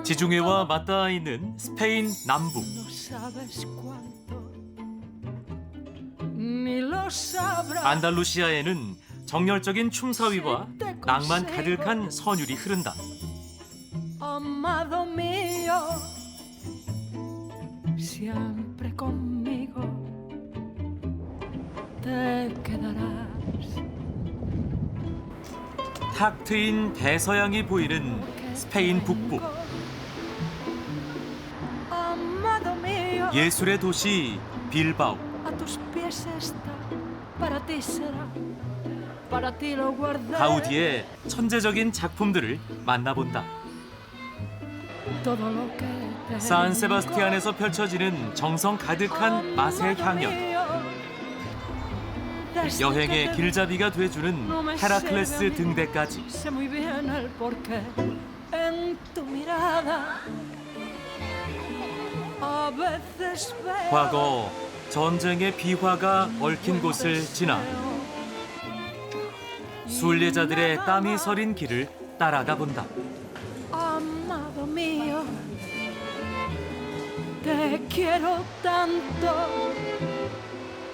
지중해와 맞닿아 있는 스페인 남부. 안달루시아에는 정열적인 춤사위와 낭만 가득한 선율이 흐른다. Amado mío, siempre conmigo te quedarás. 탁 트인 대서양이 보이는 스페인 북부. Amado mío, 예술의 도시 빌바오. a tus pies está, para ti será, para ti lo guardaré. 가우디의 천재적인 작품들을 만나본다. Todo lo que tengo. 산 세바스티안에서 펼쳐지는 정성 가득한 맛의 향연. 여행의 길잡이가 돼주는 헤라클레스 등대까지. Sé muy bien el porqué en tu mirada. A veces veo 과거 전쟁의 비화가 얽힌 곳을 지나 순례자들의 땀이 서린 길을 따라가 본다. Amado mío, te quiero tanto.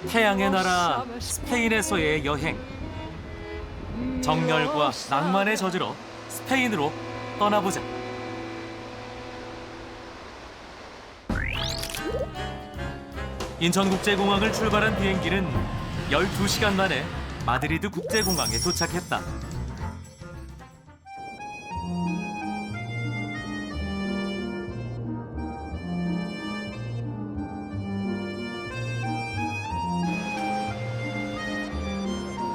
태양의 나라 스페인에서의 여행. 정열과 낭만에 젖으러 스페인으로 떠나보자. 인천국제공항을 출발한 비행기는 12시간 만에 마드리드 국제공항에 도착했다.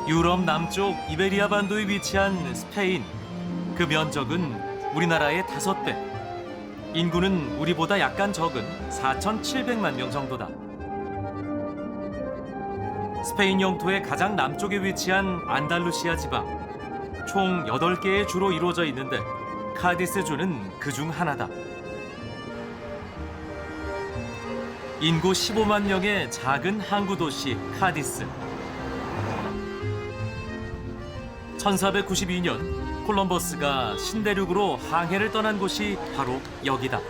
유럽 남쪽 이베리아 반도에 위치한 스페인. 그 면적은 우리나라의 5배. 인구는 우리보다 약간 적은 4,700만 명 정도다. 스페인 영토의 가장 남쪽에 위치한 안달루시아 지방. 총 8개의 주로 이루어져 있는데 카디스 주는 그 중 하나다. 인구 15만 명의 작은 항구 도시 카디스. 1492년 콜럼버스가 신대륙으로 항해를 떠난 곳이 바로 여기다.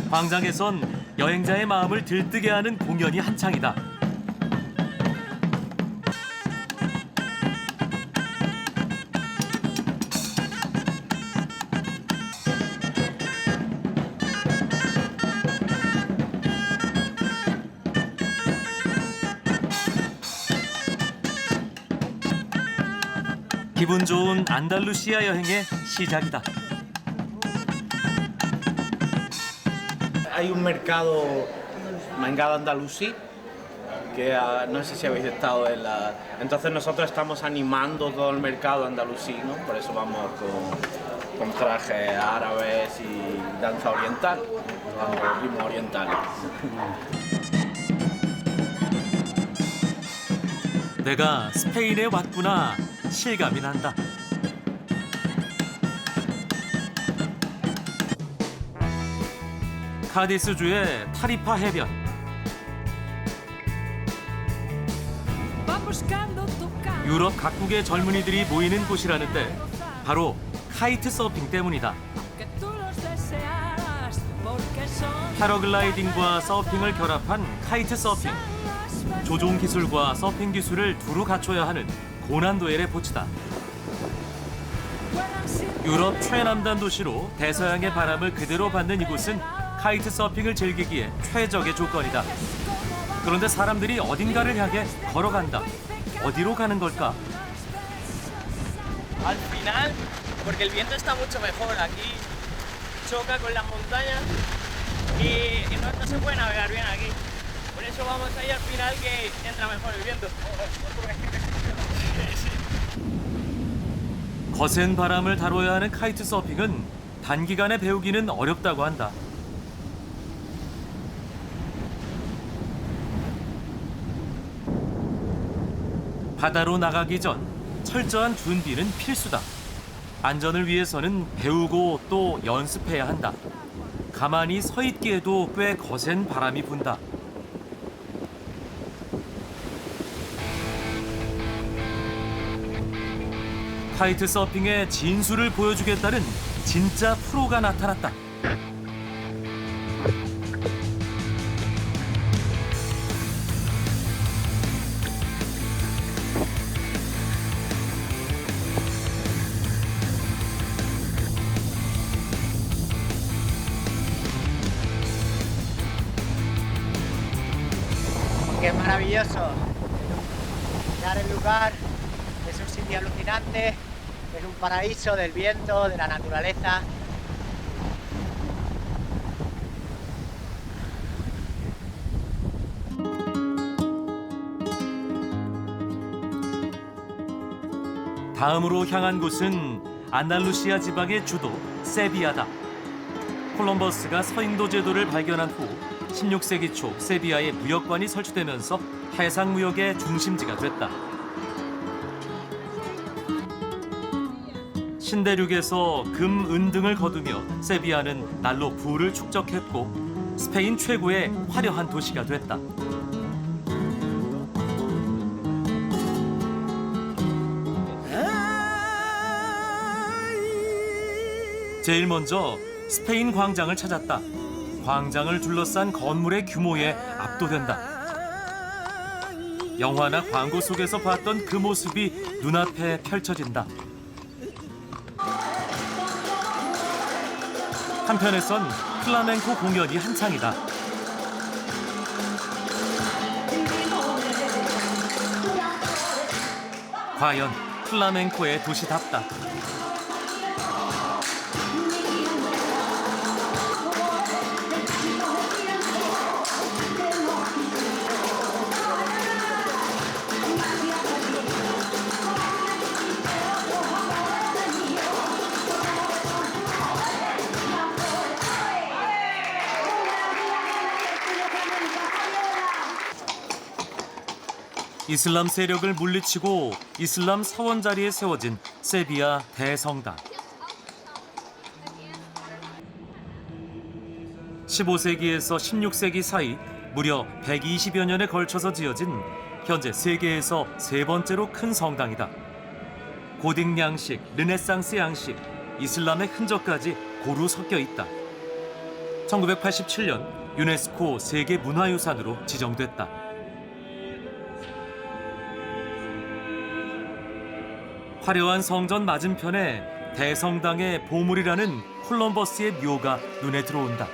광장에선 여행자의 마음을 들뜨게 하는 공연이 한창이다. 기분 좋은 안달루시아 여행의 시작이다. Hay un mercado andalusí que no sé si habéis estado en la... Entonces nosotros estamos animando todo el mercado andalusí, ¿no? Por eso vamos con trajes árabes y danza oriental, ritmos orientales. 내가 스페인에 왔구나 실감이 난다. 카디스주의 타리파 해변. 유럽 각국의 젊은이들이 모이는 곳이라는데 바로 카이트 서핑 때문이다. 패러글라이딩과 서핑을 결합한 카이트 서핑. 조종 기술과 서핑 기술을 두루 갖춰야 하는 고난도의 레포츠다. 유럽 최남단 도시로 대서양의 바람을 그대로 받는 이곳은 카이트 서핑을 즐기기에 최적의 조건이다. 그런데 사람들이 어딘가를 향해 걸어간다. 어디로 가는 걸까? Al final, porque el viento está mucho mejor aquí, choca con las montañas y no se puede navegar bien aquí. Por eso vamos ahí al final que entra mejor el viento. 거센 바람을 다뤄야 하는 카이트 서핑은 단기간에 배우기는 어렵다고 한다. 바다로 나가기 전 철저한 준비는 필수다. 안전을 위해서는 배우고 또 연습해야 한다. 가만히 서 있기에도 꽤 거센 바람이 분다. 카이트 서핑의 진수를 보여주겠다는 진짜 프로가 나타났다. Qué maravilloso. Mirar el lugar, es un sitio alucinante, es un paraíso del viento, de la naturaleza. 다음으로 향한 곳은 안달루시아 지방의 주도 세비야다. 콜럼버스가 서인도 제도를 발견한 후 16세기 초 세비야에 무역관이 설치되면서 해상 무역의 중심지가 됐다. 신대륙에서 금, 은 등을 거두며 세비야는 날로 부를 축적했고 스페인 최고의 화려한 도시가 됐다. 제일 먼저 스페인 광장을 찾았다. 광장을 둘러싼 건물의 규모에 압도된다. 영화나 광고 속에서 봤던 그 모습이 눈앞에 펼쳐진다. 한편에선 플라멩코 공연이 한창이다. 과연 플라멩코의 도시답다. 이슬람 세력을 물리치고 이슬람 사원 자리에 세워진 세비야 대성당. 15세기에서 16세기 사이 무려 120여 년에 걸쳐서 지어진 현재 세계에서 세 번째로 큰 성당이다. 고딕 양식, 르네상스 양식, 이슬람의 흔적까지 고루 섞여 있다. 1987년 유네스코 세계문화유산으로 지정됐다. 화려한 성전 맞은편에 대성당의 보물이라는 콜럼버스의 묘가 눈에 들어온다.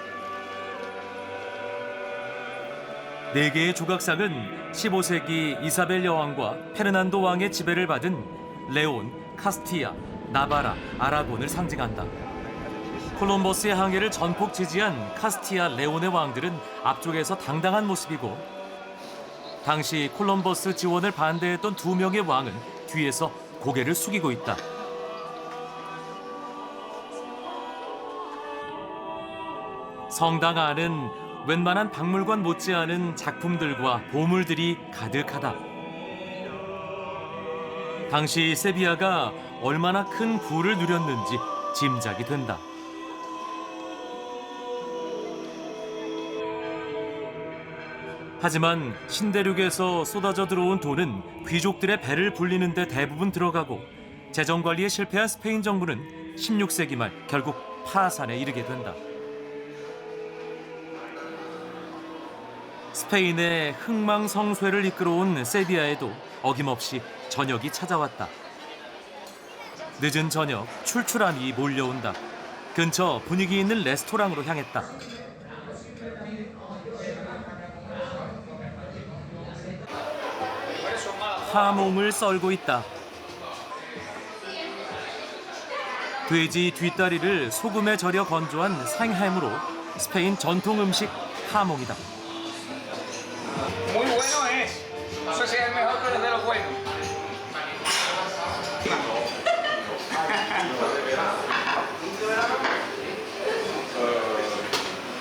4개의 조각상은 15세기 이사벨 여왕과 페르난도 왕의 지배를 받은 레온, 카스티아, 나바라, 아라곤을 상징한다. 콜럼버스의 항해를 전폭 지지한 카스티아, 레온의 왕들은 앞쪽에서 당당한 모습이고 당시 콜럼버스 지원을 반대했던 2명의 왕은 뒤에서 고개를 숙이고 있다. 성당 안은 웬만한 박물관 못지않은 작품들과 보물들이 가득하다. 당시 세비야가 얼마나 큰 부를 누렸는지 짐작이 된다. 하지만 신대륙에서 쏟아져 들어온 돈은 귀족들의 배를 불리는 데 대부분 들어가고 재정 관리에 실패한 스페인 정부는 16세기 말 결국 파산에 이르게 된다. 스페인의 흥망성쇠를 이끌어온 세비야에도 어김없이 저녁이 찾아왔다. 늦은 저녁 출출함이 몰려온다. 근처 분위기 있는 레스토랑으로 향했다. 하몽을 썰고 있다. 돼지 뒷다리를 소금에 절여 건조한 생햄으로 스페인 전통 음식 하몽이다. Muy bueno es. No sé si es el mejor, pero es de los buenos.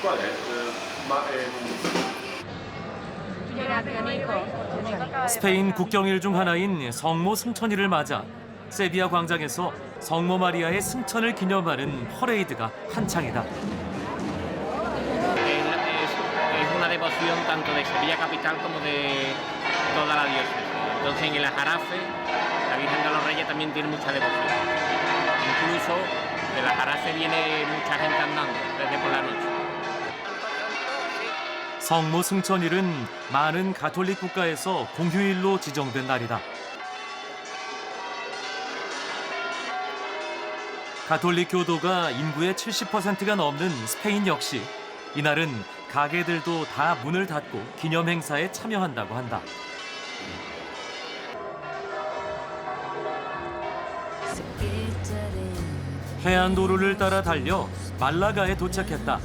¿Cuál es? 스페인 국경일 중 하나인 성모 승천일을 맞아 세비야 광장에서 성모 마리아의 승천을 기념하는 퍼레이드가 한창이다. Es una devoción tanto de Sevilla capital como de toda la diócesis. Entonces en el Aljarafe, la Virgen de los Reyes también tiene mucha devoción. Incluso de la Jarase viene mucha gente andando desde por la noche. 성모 승천일은 많은 가톨릭 국가에서 공휴일로 지정된 날이다. 가톨릭 교도가 인구의 70%가 넘는 스페인 역시 이날은 가게들도 다 문을 닫고 기념 행사에 참여한다고 한다. 해안도로를 따라 달려 말라가에 도착했다.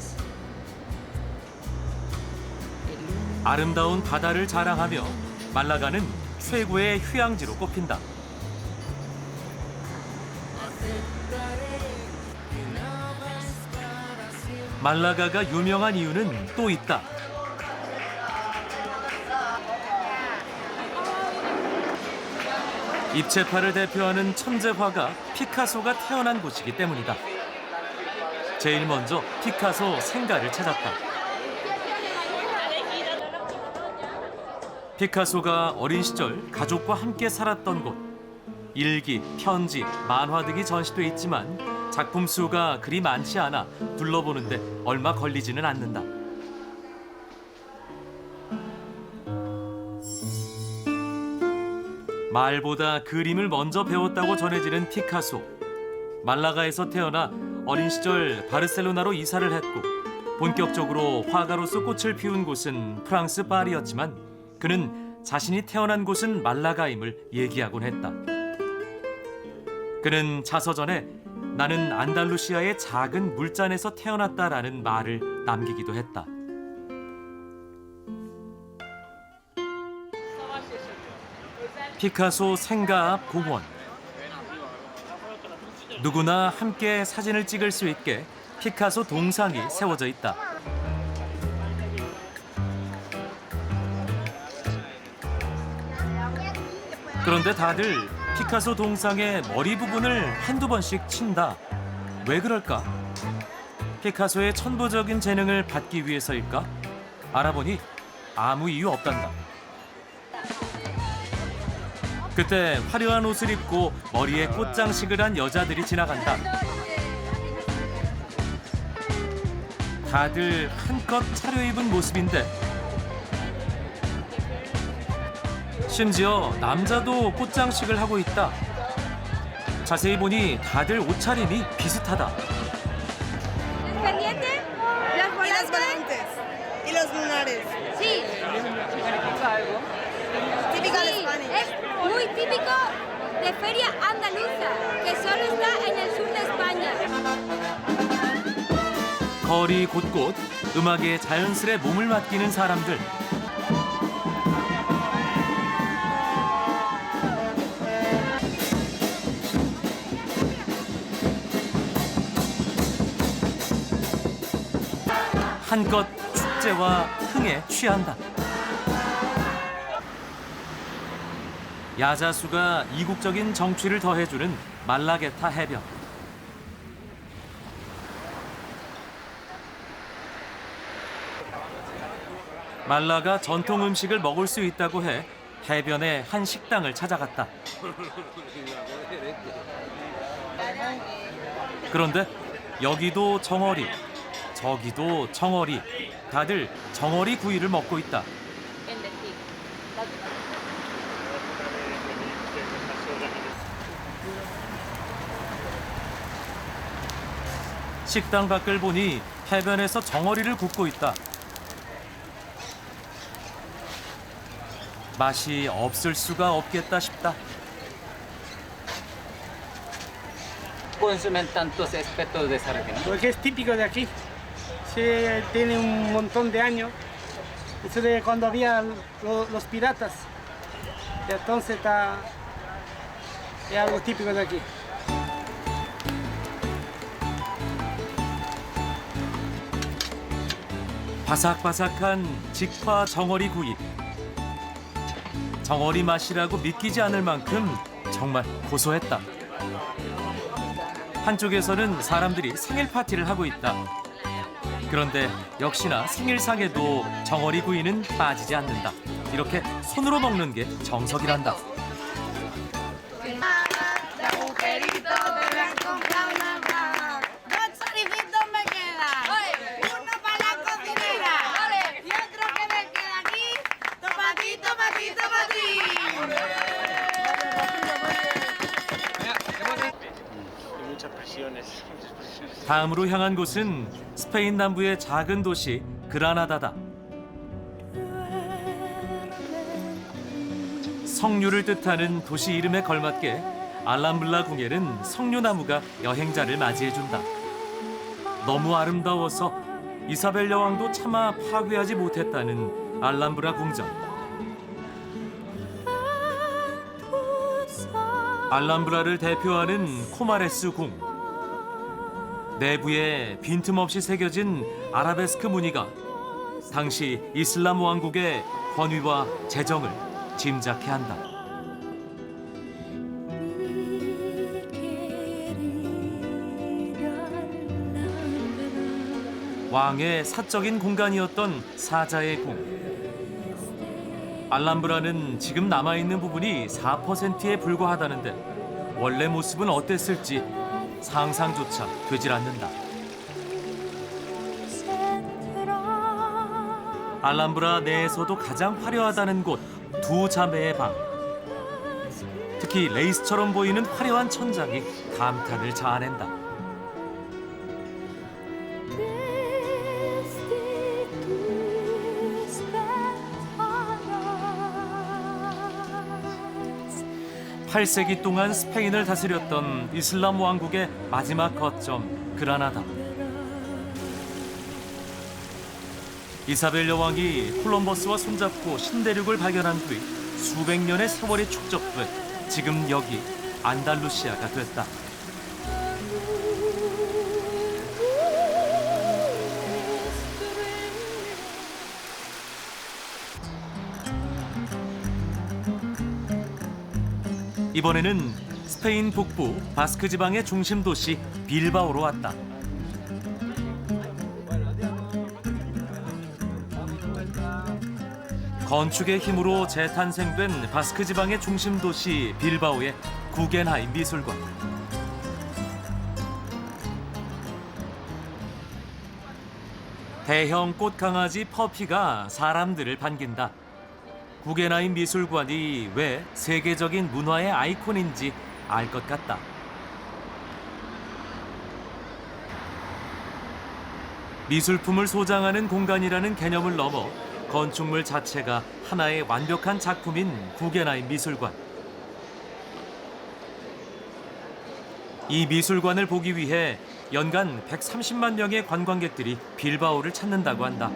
아름다운 바다를 자랑하며 말라가는 최고의 휴양지로 꼽힌다. 말라가가 유명한 이유는 또 있다. 입체파를 대표하는 천재 화가 피카소가 태어난 곳이기 때문이다. 제일 먼저 피카소 생가를 찾았다. 피카소가 어린 시절 가족과 함께 살았던 곳. 일기, 편지, 만화 등이 전시돼 있지만 작품 수가 그리 많지 않아 둘러보는데 얼마 걸리지는 않는다. 말보다 그림을 먼저 배웠다고 전해지는 피카소. 말라가에서 태어나 어린 시절 바르셀로나로 이사를 했고 본격적으로 화가로서 꽃을 피운 곳은 프랑스 파리였지만 그는 자신이 태어난 곳은 말라가임을 얘기하곤 했다. 그는 자서전에 나는 안달루시아의 작은 물잔에서 태어났다라는 말을 남기기도 했다. 피카소 생가 앞 공원. 누구나 함께 사진을 찍을 수 있게 피카소 동상이 세워져 있다. 그런데 다들 피카소 동상의 머리 부분을 한두 번씩 친다. 왜 그럴까? 피카소의 천부적인 재능을 받기 위해서일까? 알아보니 아무 이유 없단다. 그때 화려한 옷을 입고 머리에 꽃장식을 한 여자들이 지나간다. 다들 한껏 차려입은 모습인데 심지어 남자도 꽃장식을 하고 있다. 자세히 보니 다들 옷차림이 비슷하다. Y las volantes. Y los lunares. Sí. Típica de Sí, España. es muy típico de feria andaluza, que solo está en el sur de España. 거리 곳곳 음악에 자연스레 몸을 맡기는 사람들. 한껏 축제와 흥에 취한다. 야자수가 이국적인 정취를 더해주는 말라게타 해변. 말라가 전통 음식을 먹을 수 있다고 해 해변의 한 식당을 찾아갔다. 그런데 여기도 정어리, 저기도 정어리, 다들 정어리 구이를 먹고 있다. 식당 밖을 보니 해변에서 정어리를 굽고 있다. 맛이 없을 수가 없겠다 싶다. Consumen tantos aspectos de esa región. Porque es típico de aquí. Se tiene un montón de años. Eso de cuando había los piratas. Y entonces es algo típico de aquí. 바삭바삭한 직화 정어리 구이. 정어리 맛이라고 믿기지 않을 만큼 정말 고소했다. 한쪽에서는 사람들이 생일 파티를 하고 있다. 그런데 역시나 생일상에도 정어리 구이는 빠지지 않는다. 이렇게 손으로 먹는 게 정석이란다. 다음으로 향한 곳은 스페인 남부의 작은 도시 그라나다다. 석류를 뜻하는 도시 이름에 걸맞게 알람블라 궁에는 석류나무가 여행자를 맞이해준다. 너무 아름다워서 이사벨 여왕도 차마 파괴하지 못했다는 알람브라 궁전. 알람브라를 대표하는 코마레스 궁. 내부에 빈틈없이 새겨진 아라베스크 무늬가 당시 이슬람 왕국의 권위와 재정을 짐작케 한다. 왕의 사적인 공간이었던 사자의 궁. 알람브라는 지금 남아있는 부분이 4%에 불과하다는데 원래 모습은 어땠을지 상상조차 되질 않는다. 알람브라 내에서도 가장 화려하다는 곳, 두 자매의 방. 특히 레이스처럼 보이는 화려한 천장이 감탄을 자아낸다. (8세기) 동안 스페인을 다스렸던 이슬람 왕국의 마지막 거점 그라나다. 이사벨 여왕이 콜럼버스와 손잡고 신대륙을 발견한 뒤 수백 년의 세월이 축적돼 지금 여기 안달루시아가 됐다. 이번에는 스페인 북부 바스크 지방의 중심 도시 빌바오로 왔다. 건축의 힘으로 재탄생된 바스크 지방의 중심 도시 빌바오의 구겐하임 미술관. 대형 꽃강아지 퍼피가 사람들을 반긴다. 구겐하임 미술관이 왜 세계적인 문화의 아이콘인지 알 것 같다. 미술품을 소장하는 공간이라는 개념을 넘어 건축물 자체가 하나의 완벽한 작품인 구겐하임 미술관. 이 미술관을 보기 위해 연간 130만 명의 관광객들이 빌바오를 찾는다고 한다.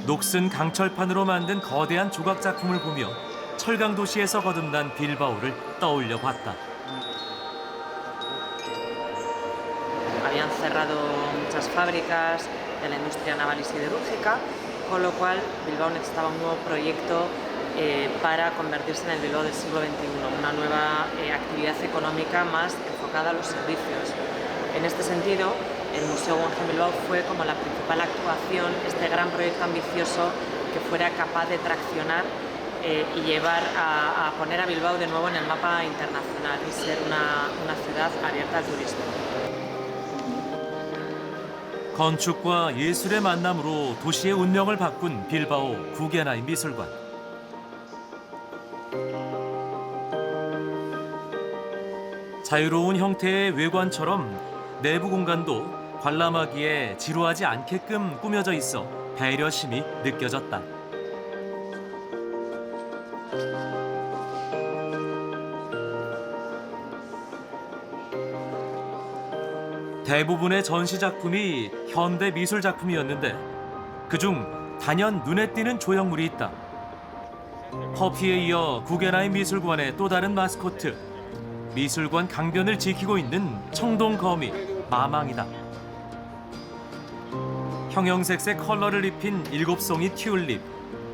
녹슨 강철판으로 만든 거대한 조각 작품을 보며 철강 도시에서 거듭난 빌바오를 떠올려 봤다. Habían cerrado muchas fábricas de la industria naval y siderúrgica, con lo cual Bilbao necesitaba un nuevo proyecto para convertirse en el Bilbao del siglo XXI, una nueva actividad económica más enfocada a los servicios. En este sentido, el Museo Guggenheim Bilbao fue como la principal actuación, este gran proyecto ambicioso que fuera capaz de traccionar y llevar a poner a Bilbao de nuevo en el mapa internacional y ser una ciudad abierta al turismo. 건축과 예술의 만남으로 도시의 운명을 바꾼 빌바오 구겐하임 미술관. 자유로운 형태의 외관처럼 내부 공간도 관람하기에 지루하지 않게끔 꾸며져 있어 배려심이 느껴졌다. 대부분의 전시 작품이 현대 미술 작품이었는데 그중 단연 눈에 띄는 조형물이 있다. 퍼피에 이어 구겐하임 미술관의 또 다른 마스코트, 미술관 강변을 지키고 있는 청동 거미 마망이다. 형형색색 컬러를 입힌 7송이 튤립.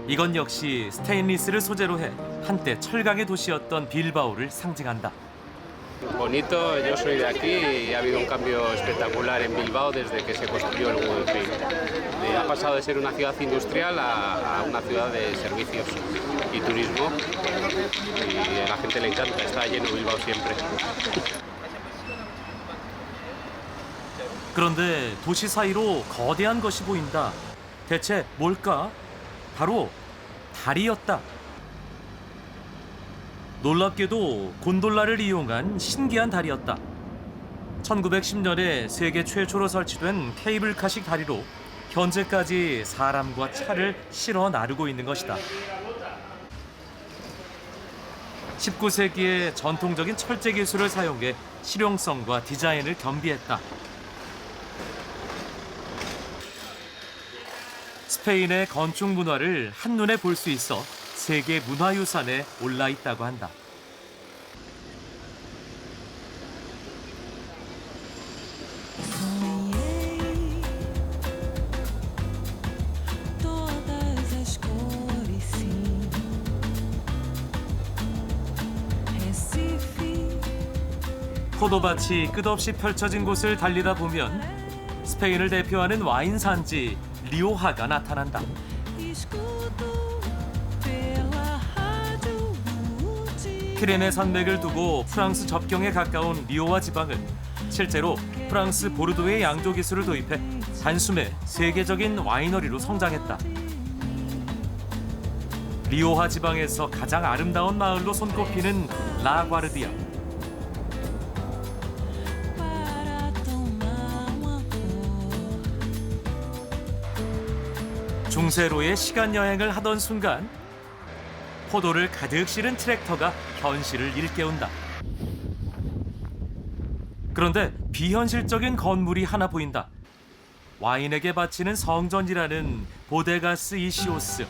이건 역시 스테인리스를 소재로 해 한때 철강의 도시였던 빌바오를 상징한다. Bonito, yo soy de aquí y ha habido un cambio espectacular en Bilbao desde que se construyó el Guggenheim. Ha pasado de ser una ciudad industrial a una ciudad de servicios y turismo y a la gente le encanta, está lleno Bilbao siempre. 그런데 도시 사이로 거대한 것이 보인다. 대체 뭘까? 바로 다리였다. 놀랍게도 곤돌라를 이용한 신기한 다리였다. 1910년에 세계 최초로 설치된 케이블카식 다리로 현재까지 사람과 차를 실어 나르고 있는 것이다. 19세기의 전통적인 철제 기술을 사용해 실용성과 디자인을 겸비했다. 스페인의 건축 문화를 한눈에 볼 수 있어 세계 문화유산에 올라 있다고 한다. 포도밭이 끝없이 펼쳐진 곳을 달리다 보면 스페인을 대표하는 와인 산지 리오하가 나타난다. 피레네 산맥을 두고 프랑스 접경에 가까운 리오하 지방은 실제로 프랑스 보르도의 양조 기술을 도입해 단숨에 세계적인 와이너리로 성장했다. 리오하 지방에서 가장 아름다운 마을로 손꼽히는 라과르디아. 중세로의 시간 여행을 하던 순간 포도를 가득 실은 트랙터가 현실을 일깨운다. 그런데 비현실적인 건물이 하나 보인다. 와인에게 바치는 성전이라는 보데가스 이시오스,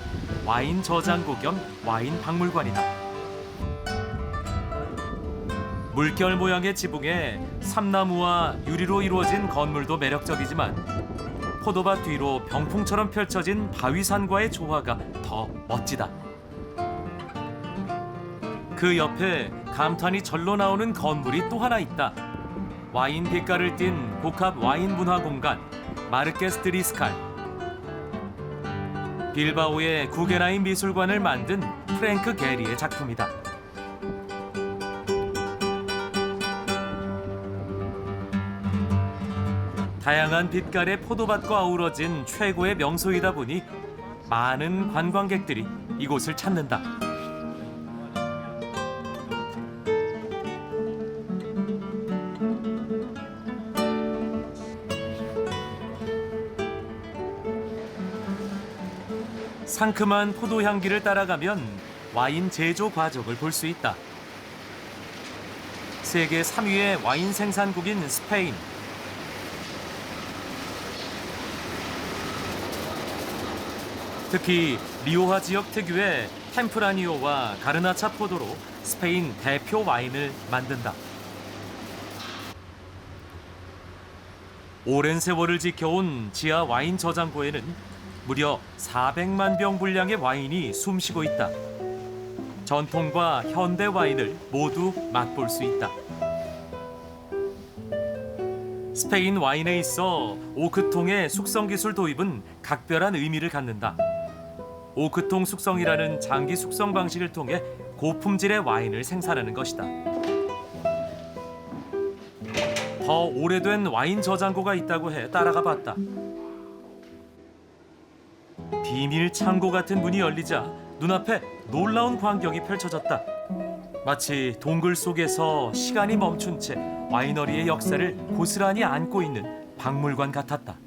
와인 저장고 겸 와인 박물관이다. 물결 모양의 지붕에 삼나무와 유리로 이루어진 건물도 매력적이지만 포도밭 뒤로 병풍처럼 펼쳐진 바위산과의 조화가 더 멋지다. 그 옆에 감탄이 절로 나오는 건물이 또 하나 있다. 와인 빛깔을 띤 복합 와인 문화 공간 마르케스 드 리스칼. 빌바오의 구게라인 미술관을 만든 프랭크 게리의 작품이다. 다양한 빛깔의 포도밭과 어우러진 최고의 명소이다 보니 많은 관광객들이 이곳을 찾는다. 상큼한 포도 향기를 따라가면 와인 제조 과정을 볼 수 있다. 세계 3위의 와인 생산국인 스페인. 특히 리오하 지역 특유의 템프라니오와 가르나차 포도로 스페인 대표 와인을 만든다. 오랜 세월을 지켜온 지하 와인 저장고에는 무려 400만 병 분량의 와인이 숨쉬고 있다. 전통과 현대 와인을 모두 맛볼 수 있다. 스페인 와인에 있어 오크통의 숙성 기술 도입은 각별한 의미를 갖는다. 오크통 숙성이라는 장기 숙성 방식을 통해 고품질의 와인을 생산하는 것이다. 더 오래된 와인 저장고가 있다고 해 따라가 봤다. 비밀 창고 같은 문이 열리자 눈앞에 놀라운 광경이 펼쳐졌다. 마치 동굴 속에서 시간이 멈춘 채 와이너리의 역사를 고스란히 안고 있는 박물관 같았다.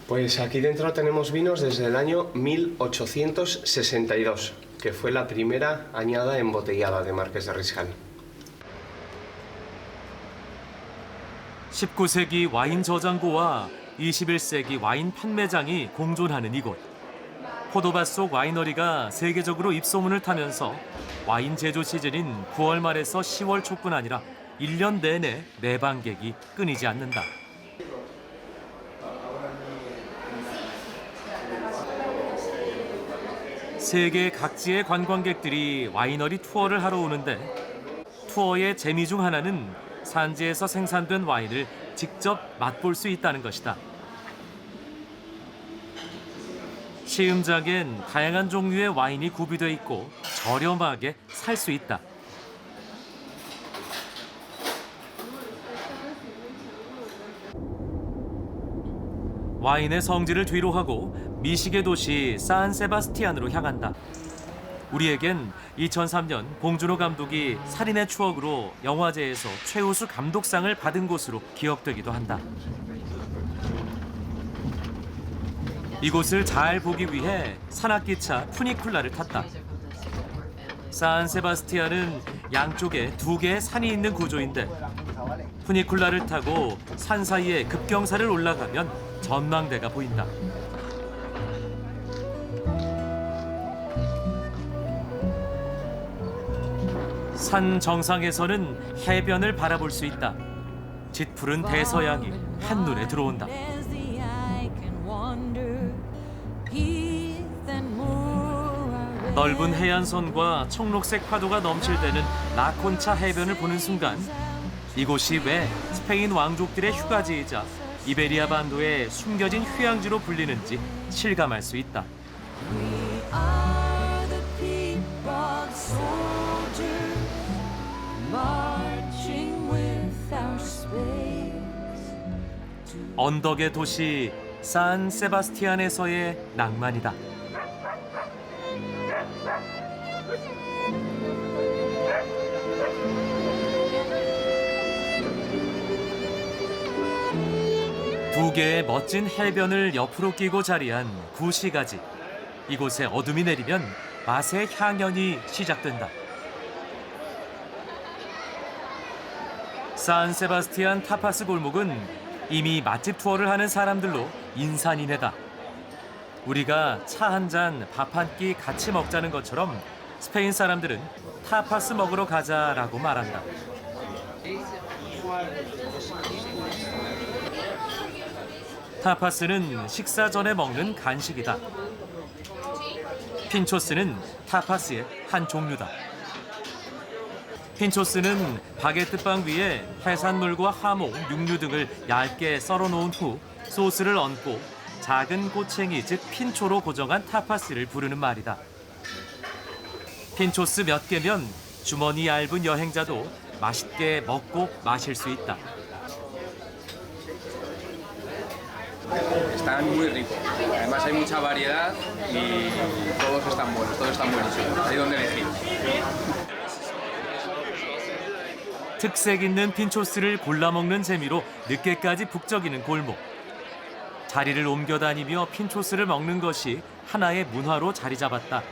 Pues aquí dentro tenemos vinos desde el año 1862, que fue la primera añada embotellada de Marqués de Riscal. 19세기 와인 저장고와 21세기 와인 판매장이 공존하는 이곳. 포도밭 속 와이너리가 세계적으로 입소문을 타면서 와인 제조 시즌인 9월 말에서 10월 초뿐 아니라 1년 내내 내방객이 끊이지 않는다. 세계 각지의 관광객들이 와이너리 투어를 하러 오는데 투어의 재미 중 하나는 산지에서 생산된 와인을 직접 맛볼 수 있다는 것이다. 시음장엔 다양한 종류의 와인이 구비돼 있고 저렴하게 살 수 있다. 와인의 성지를 뒤로 하고 미식의 도시 산 세바스티안으로 향한다. 우리에겐 2003년 봉준호 감독이 살인의 추억으로 영화제에서 최우수 감독상을 받은 곳으로 기억되기도 한다. 이곳을 잘 보기 위해 산악기차 푸니쿨라를 탔다. 산세바스티안은 양쪽에 2개의 산이 있는 구조인데 푸니쿨라를 타고 산 사이에 급경사를 올라가면 전망대가 보인다. 산 정상에서는 해변을 바라볼 수 있다. 짙푸른 대서양이 한눈에 들어온다. 넓은 해안선과 청록색 파도가 넘칠 때는 라콘차 해변을 보는 순간 이곳이 왜 스페인 왕족들의 휴가지이자 이베리아 반도의 숨겨진 휴양지로 불리는지 실감할 수 있다. 언덕의 도시 산 세바스티안에서의 낭만이다. 두 개의 멋진 해변을 옆으로 끼고 자리한 구시가지. 이곳에 어둠이 내리면 맛의 향연이 시작된다. 산 세바스티안 타파스 골목은 이미 맛집 투어를 하는 사람들로 인산인해다. 우리가 차 한 잔, 밥 한 끼 같이 먹자는 것처럼 스페인 사람들은 타파스 먹으러 가자라고 말한다. 타파스는 식사 전에 먹는 간식이다. 핀초스는 타파스의 한 종류다. 핀초스는 바게트빵 위에 해산물과 하모, 육류 등을 얇게 썰어 놓은 후 소스를 얹고 작은 꼬챙이 즉 핀초로 고정한 타파스를 부르는 말이다. 핀초스 몇 개면 주머니 얇은 여행자도 맛있게 먹고 마실 수 있다. Están muy ricos. Además hay mucha variedad y todos están buenos, todos están buenísimos. Hay donde elegir. 특색 있는 핀초스를 골라 먹는 재미로 늦게까지 북적이는 골목. 자리를 옮겨 다니며 핀초스를 먹는 것이 하나의 문화로 자리 잡았다.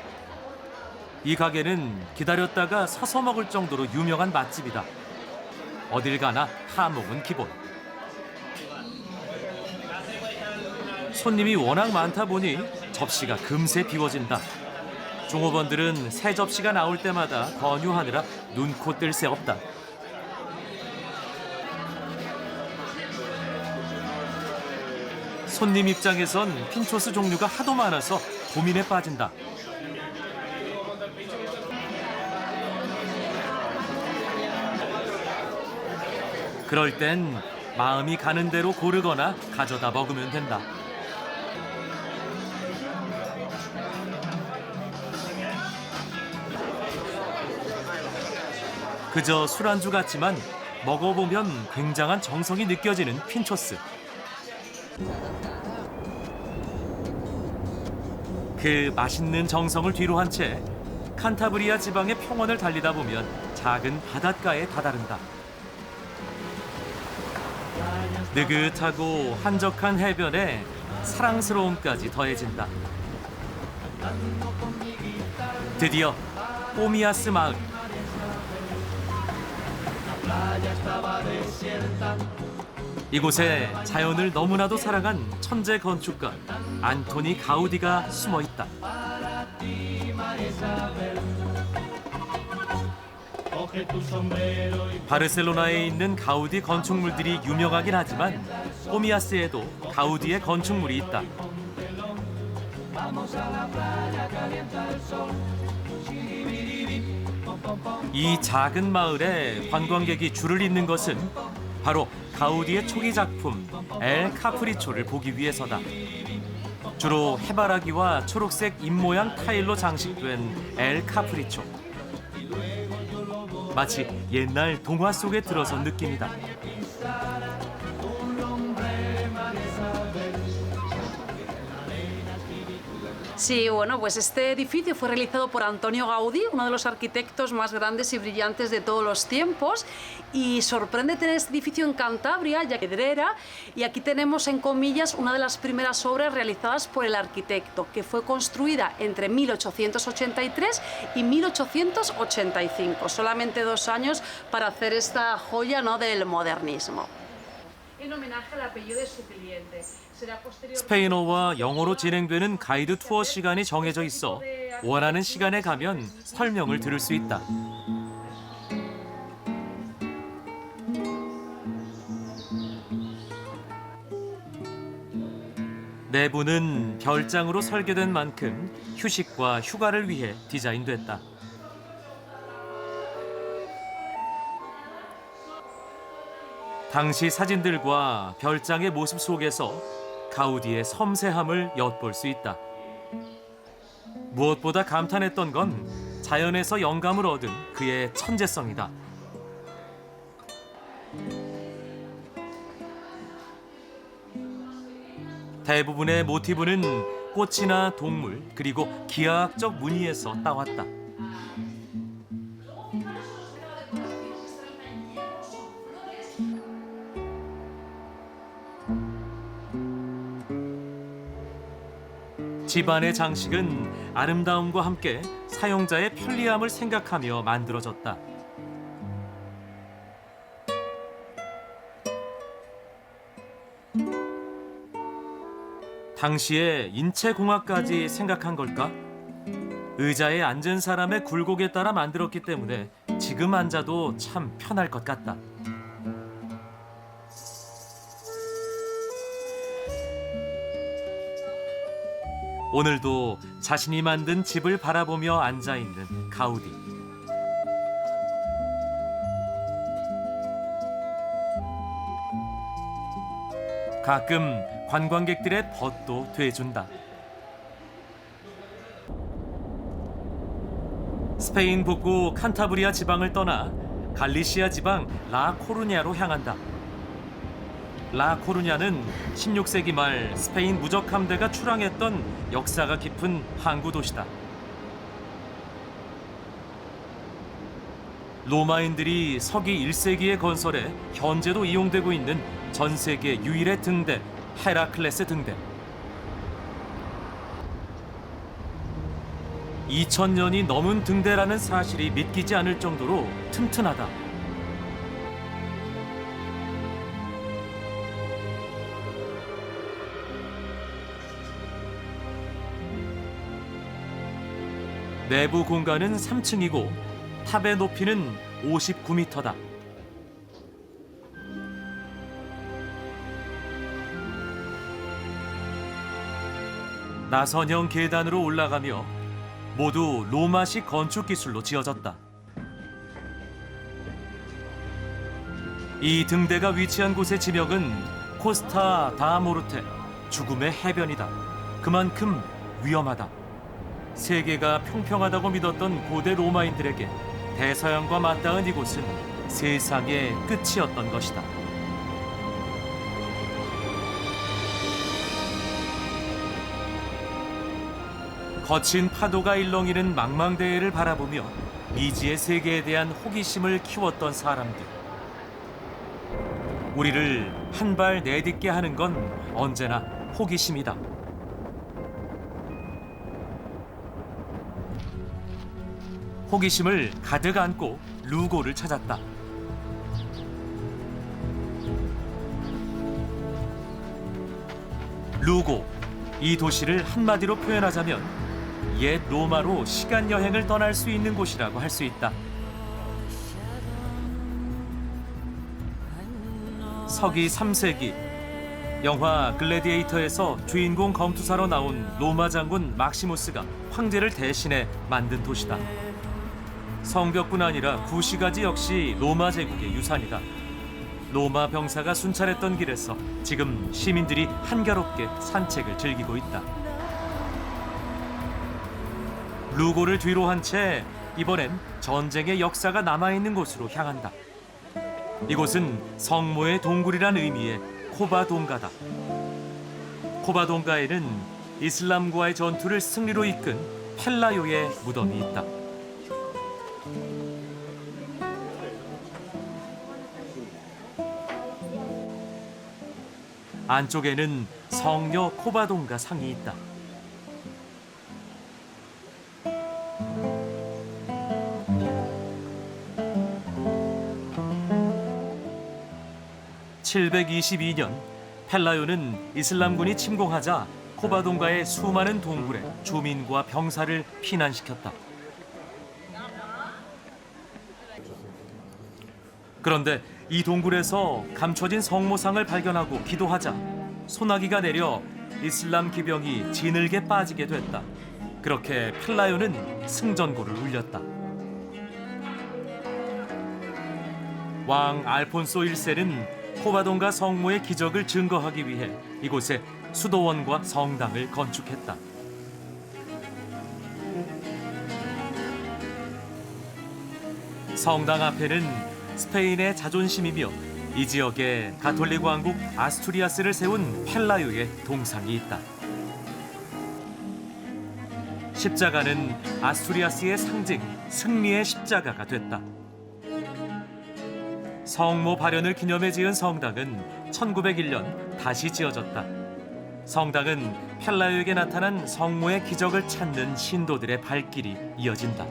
이 가게는 기다렸다가 서서 먹을 정도로 유명한 맛집이다. 어딜 가나 하몽은 기본. 손님이 워낙 많다 보니 접시가 금세 비워진다. 종업원들은 새 접시가 나올 때마다 권유하느라 눈코 뜰 새 없다. 손님 입장에선 핀초스 종류가 하도 많아서 고민에 빠진다. 그럴 땐 마음이 가는 대로 고르거나 가져다 먹으면 된다. 그저 술안주 같지만 먹어보면 굉장한 정성이 느껴지는 핀초스. 그 맛있는 정성을 뒤로 한 채 칸타브리아 지방의 평원을 달리다 보면 작은 바닷가에 다다른다. 느긋하고 한적한 해변에 사랑스러움까지 더해진다. 드디어 오미아스 마을. 이곳에 자연을 너무나도 사랑한 천재 건축가 안토니 가우디가 숨어 있다. 바르셀로나에 있는 가우디 건축물들이 유명하긴 하지만 오미아스에도 가우디의 건축물이 있다. 이 작은 마을에 관광객이 줄을 잇는 것은 바로 가우디의 초기 작품 엘 카프리초를 보기 위해서다. 주로 해바라기와 초록색 잎모양 타일로 장식된 엘 카프리초. 마치 옛날 동화 속에 들어선 느낌이다. Sí, bueno, pues este edificio fue realizado por Antonio Gaudí, uno de los arquitectos más grandes y brillantes de todos los tiempos, y sorprende tener este edificio en Cantabria, ya que Pedrera, y aquí tenemos en comillas una de las primeras obras realizadas por el arquitecto, que fue construida entre 1883 y 1885, solamente 2 años para hacer esta joya, ¿no?, del modernismo. En homenaje al apellido de su cliente. 스페인어와 영어로 진행되는 가이드 투어 시간이 정해져 있어 원하는 시간에 가면 설명을 들을 수 있다. 내부는 별장으로 설계된 만큼 휴식과 휴가를 위해 디자인됐다. 당시 사진들과 별장의 모습 속에서 가우디의 섬세함을 엿볼 수 있다. 무엇보다 감탄했던 건 자연에서 영감을 얻은 그의 천재성이다. 대부분의 모티브는 꽃이나 동물 그리고 기하학적 무늬에서 따왔다. 집안의 장식은 아름다움과 함께 사용자의 편리함을 생각하며 만들어졌다. 당시에 인체공학까지 생각한 걸까? 의자에 앉은 사람의 굴곡에 따라 만들었기 때문에 지금 앉아도 참 편할 것 같다. 오늘도 자신이 만든 집을 바라보며 앉아있는 가우디. 가끔 관광객들의 벗도 돼준다. 스페인 북부 칸타브리아 지방을 떠나 갈리시아 지방 라코루냐로 향한다. 라코루냐는 16세기 말 스페인 무적 함대가 출항했던 역사가 깊은 항구 도시다. 로마인들이 서기 1세기에 건설해 현재도 이용되고 있는 전 세계 유일의 등대, 헤라클레스 등대. 2000년이 넘은 등대라는 사실이 믿기지 않을 정도로 튼튼하다. 내부 공간은 3층이고 탑의 높이는 59m다. 나선형 계단으로 올라가며 모두 로마식 건축 기술로 지어졌다. 이 등대가 위치한 곳의 지명은 코스타 다 모르테, 죽음의 해변이다. 그만큼 위험하다. 세계가 평평하다고 믿었던 고대 로마인들에게 대서양과 맞닿은 이곳은 세상의 끝이었던 것이다. 거친 파도가 일렁이는 망망대해를 바라보며 미지의 세계에 대한 호기심을 키웠던 사람들. 우리를 한 발 내딛게 하는 건 언제나 호기심이다. 호기심을 가득 안고 루고를 찾았다. 루고, 이 도시를 한마디로 표현하자면 옛 로마로 시간 여행을 떠날 수 있는 곳이라고 할 수 있다. 서기 3세기 영화 글래디에이터에서 주인공 검투사로 나온 로마 장군 막시무스가 황제를 대신해 만든 도시다. 성벽뿐 아니라 구시가지 역시 로마 제국의 유산이다. 로마 병사가 순찰했던 길에서 지금 시민들이 한가롭게 산책을 즐기고 있다. 루고를 뒤로 한 채 이번엔 전쟁의 역사가 남아있는 곳으로 향한다. 이곳은 성모의 동굴이란 의미의 코바동가다. 코바동가에는 이슬람과의 전투를 승리로 이끈 펠라요의 무덤이 있다. 안쪽에는 성녀 코바동가 상이 있다. (722년) 펠라요는 이슬람군이 침공하자 코바동가의 수많은 동굴에 주민과 병사를 피난시켰다. 그런데 이 동굴에서 감춰진 성모상을 발견하고 기도하자 소나기가 내려 이슬람 기병이 진흙에 빠지게 됐다. 그렇게 펠라요는 승전고를 울렸다. 왕 알폰소 1세는 코바동가 성모의 기적을 증거하기 위해 이곳에 수도원과 성당을 건축했다. 성당 앞에는 스페인의 자존심이며 이 지역에 가톨릭 왕국 아스투리아스를 세운 펠라요의 동상이 있다. 십자가는 아스투리아스의 상징, 승리의 십자가가 됐다. 성모 발현을 기념해 지은 성당은 1901년 다시 지어졌다. 성당은 펠라요에게 나타난 성모의 기적을 찾는 신도들의 발길이 이어진다.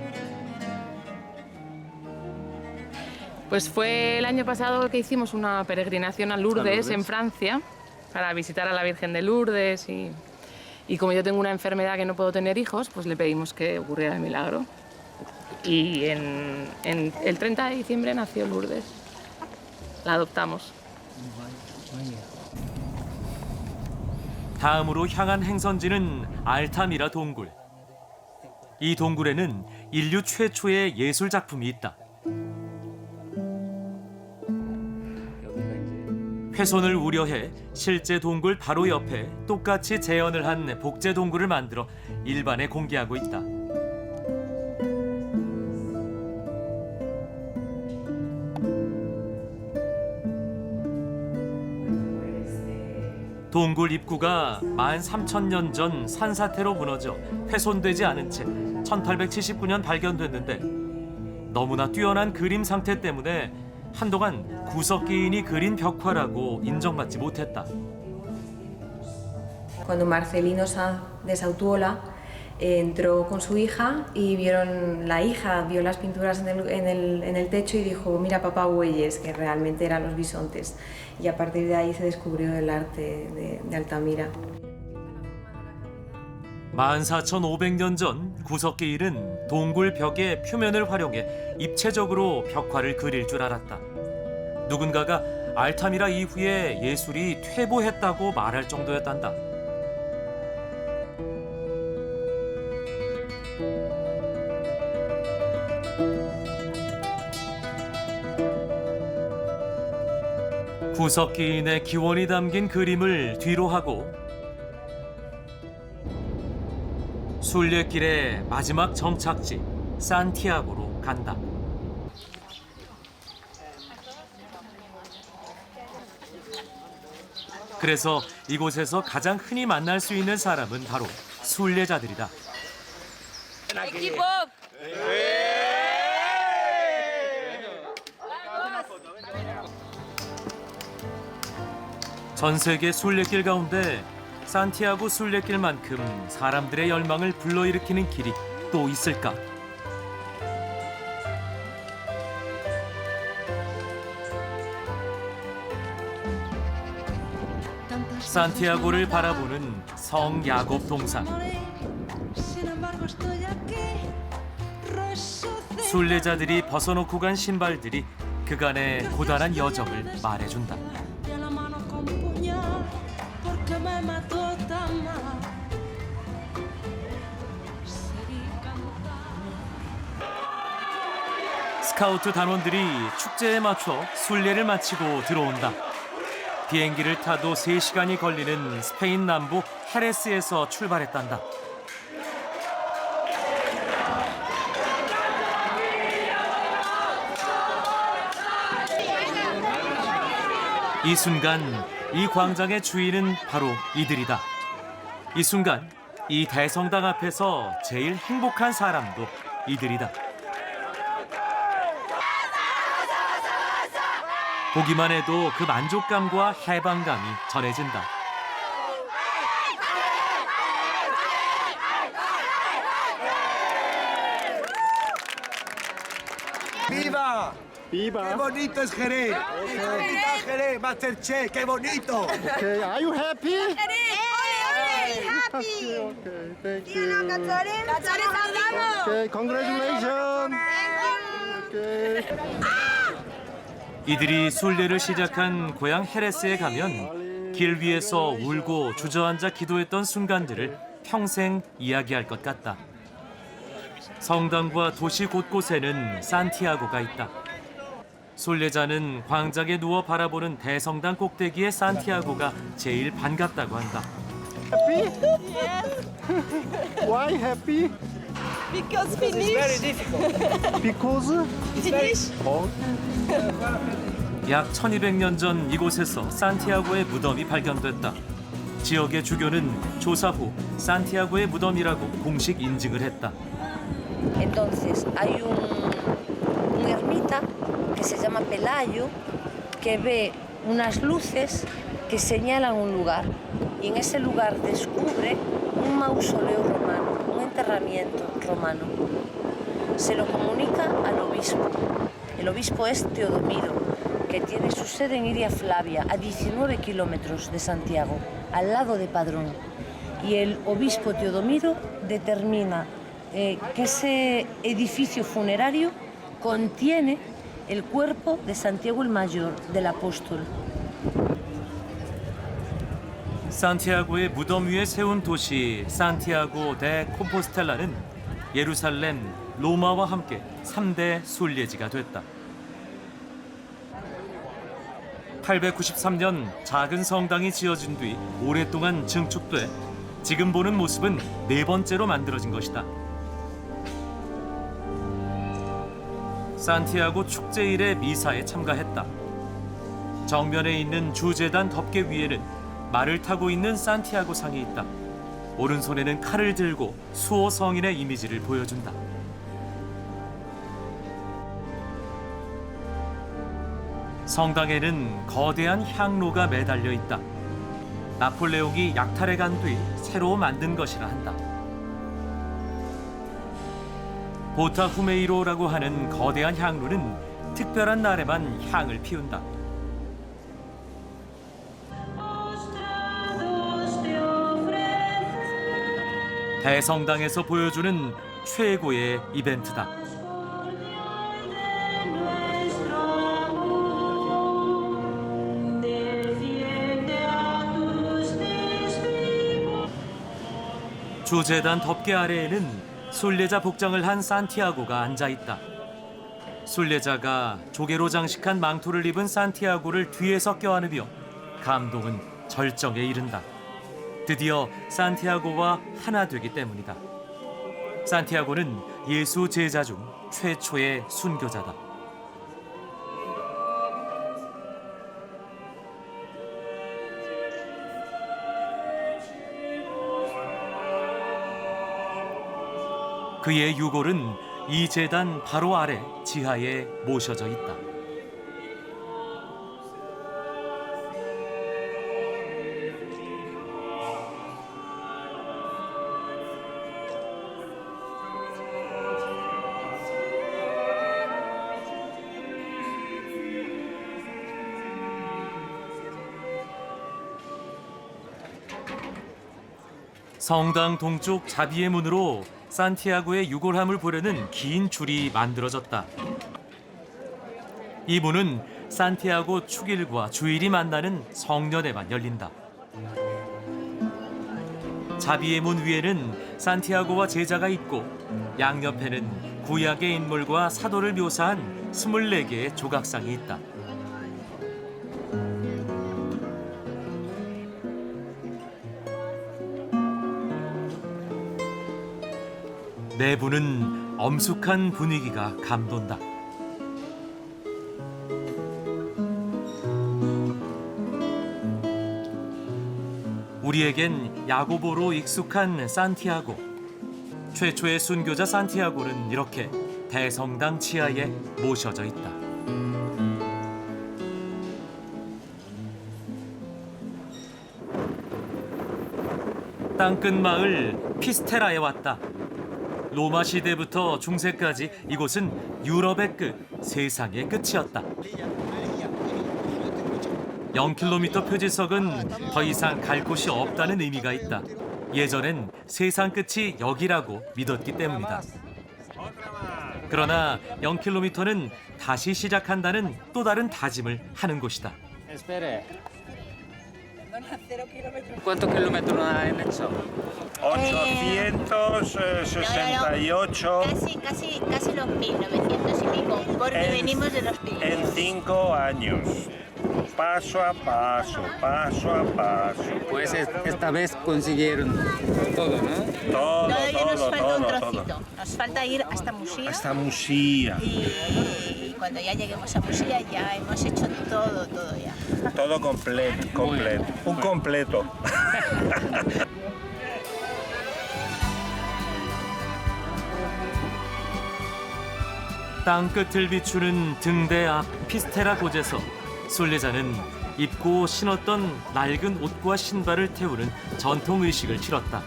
Pues fue el año pasado que hicimos una peregrinación a Lourdes, en Francia, para visitar a la Virgen de Lourdes y como yo tengo una enfermedad que no puedo tener hijos, pues le pedimos que ocurriera el milagro. Y en el 30 de diciembre nació Lourdes. La adoptamos. 다음으로 향한 행선지는 알타미라 동굴. 이 동굴에는 인류 최초의 예술 작품이 있다. 훼손을 우려해 실제 동굴 바로 옆에 똑같이 재현을 한 복제 동굴을 만들어 일반에 공개하고 있다. 동굴 입구가 13,000년 전 산사태로 무너져 훼손되지 않은 채 1879년 발견됐는데 너무나 뛰어난 그림 상태 때문에 한동안 구석기인이 그린 벽화라고 인정받지 못했다. Cuando Marcelino Sanz de Sautuola entró con su hija y la hija vio las pinturas en el techo y dijo, mira papá, bueyes, que realmente eran los bisontes. Y a partir de ahí se descubrió el arte de Altamira. 14,500년 전 구석기인은 동굴 벽의 표면을 활용해 입체적으로 벽화를 그릴 줄 알았다. 누군가가 알타미라 이후에 예술이 퇴보했다고 말할 정도였단다. 구석기인의 기원이 담긴 그림을 뒤로 하고 순례길의 마지막 정착지 산티아고로 간다. 그래서 이곳에서 가장 흔히 만날 수 있는 사람은 바로 순례자들이다. 전 세계 순례길 가운데 산티아고 순례길만큼 사람들의 열망을 불러일으키는 길이 또 있을까? 산티아고를 바라보는 성 야곱 동상. 순례자들이 벗어놓고 간 신발들이 그간의 고단한 여정을 말해준다. 스카우트 단원들이 축제에 맞춰 순례를 마치고 들어온다. 비행기를 타도 3시간이 걸리는 스페인 남부 헤레스에서 출발했단다. 이 순간 이 광장의 주인은 바로 이들이다. 이 순간 이 대성당 앞에서 제일 행복한 사람도 이들이다. 보기만 해도 그 만족감과 해방감이 전해진다. ¡Viva! ¡Viva! ¡Qué bonito es Jerez! ¡Qué bonito es Jerez! ¡Masterchef! ¡Qué bonito! Okay, are you happy? Happy. Okay, thank You know, you. Cazores hablamos. Okay, congratulations. Okay. 이들이 순례를 시작한 고향 헤레스에 가면 길 위에서 울고 주저앉아 기도했던 순간들을 평생 이야기할 것 같다. 성당과 도시 곳곳에는 산티아고가 있다. 순례자는 광장에 누워 바라보는 대성당 꼭대기의 산티아고가 제일 반갑다고 한다. Happy? Why happy? Because finish. Because? Finish. 약 1200년 전 이곳에서 산티아고의 무덤이 발견됐다. 지역의 주교는 조사 후 산티아고의 무덤이라고 공식 인증을 했다. Entonces hay un ermita que se llama Pelayo que ve unas luces que señalan un lugar y en ese lugar descubre un mausoleo romano, un enterramiento romano. Se lo comunica al obispo. El obispo es Teodomiro, que tiene su sede en Iria Flavia, a 19 kilómetros de Santiago, al lado de Padrón. Y el obispo Teodomiro determina que ese edificio funerario contiene el cuerpo de Santiago el Mayor, del apóstol. 산티아고의 무덤 위에 세운 도시 산티아고 데 콤포스텔라는 예루살렘, 로마와 함께 3대 순례지가 됐다. 893년 작은 성당이 지어진 뒤 오랫동안 증축돼 지금 보는 모습은 4번째로 만들어진 것이다. 산티아고 축제일의 미사에 참가했다. 정면에 있는 주재단 덮개 위에는 말을 타고 있는 산티아고 상이 있다. 오른손에는 칼을 들고 수호 성인의 이미지를 보여준다. 성당에는 거대한 향로가 매달려 있다. 나폴레옹이 약탈해 간 뒤 새로 만든 것이라 한다. 보타후메이로라고 하는 거대한 향로는 특별한 날에만 향을 피운다. 대성당에서 보여주는 최고의 이벤트다. 주재단 덮개 아래에는 순례자 복장을 한 산티아고가 앉아있다. 순례자가 조개로 장식한 망토를 입은 산티아고를 뒤에서 껴안으며 감동은 절정에 이른다. 드디어 산티아고와 하나 되기 때문이다. 산티아고는 예수 제자 중 최초의 순교자다. 그의 유골은 이 제단 바로 아래 지하에 모셔져 있다. 성당 동쪽 자비의 문으로 산티아고의 유골함을 보려는 긴 줄이 만들어졌다. 이 문은 산티아고 축일과 주일이 만나는 성년에만 열린다. 자비의 문 위에는 산티아고와 제자가 있고 양옆에는 구약의 인물과 사도를 묘사한 24개의 조각상이 있다. 내부는 엄숙한 분위기가 감돈다. 우리에겐 야고보로 익숙한 산티아고. 최초의 순교자 산티아고는 이렇게 대성당 지하에 모셔져 있다. 땅끝 마을 피스테라에 왔다. 로마 시대부터 중세까지 이곳은 유럽의 끝, 세상의 끝이었다. 0km 표지석은 더 이상 갈 곳이 없다는 의미가 있다. 예전엔 세상 끝이 여기라고 믿었기 때문이다. 그러나 0km는 다시 시작한다는 또 다른 다짐을 하는 곳이다. ¿Cuántos kilómetros han hecho? 868. Casi los 1900 y pico, porque venimos de los Pirineos. En 5 años. Paso a paso, paso a paso. Pues esta vez consiguieron todo, ¿no? Todavía nos falta un trocito. Nos falta ir hasta Musía. Hasta Musía. Y cuando ya lleguemos a Musía ya hemos hecho todo ya. Todo completo. Un completo. 땅 끝을 비추는 등대 앞 피스테라 곳에서 순례자는 입고 신었던 낡은 옷과 신발을 태우는 전통 의식을 치렀다.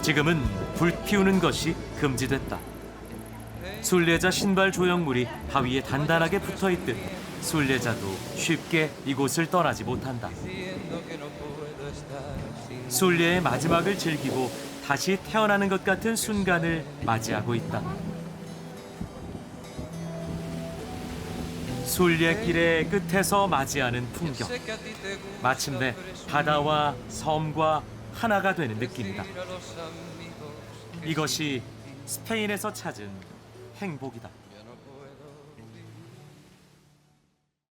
지금은 불 피우는 것이 금지됐다. 순례자 신발 조형물이 바위에 단단하게 붙어있듯 순례자도 쉽게 이곳을 떠나지 못한다. 순례의 마지막을 즐기고 다시 태어나는 것 같은 순간을 맞이하고 있다. 순례길의 끝에서 맞이하는 풍경. 마침내 바다와 섬과 하나가 되는 느낌이다. 이것이 스페인에서 찾은 행복이다.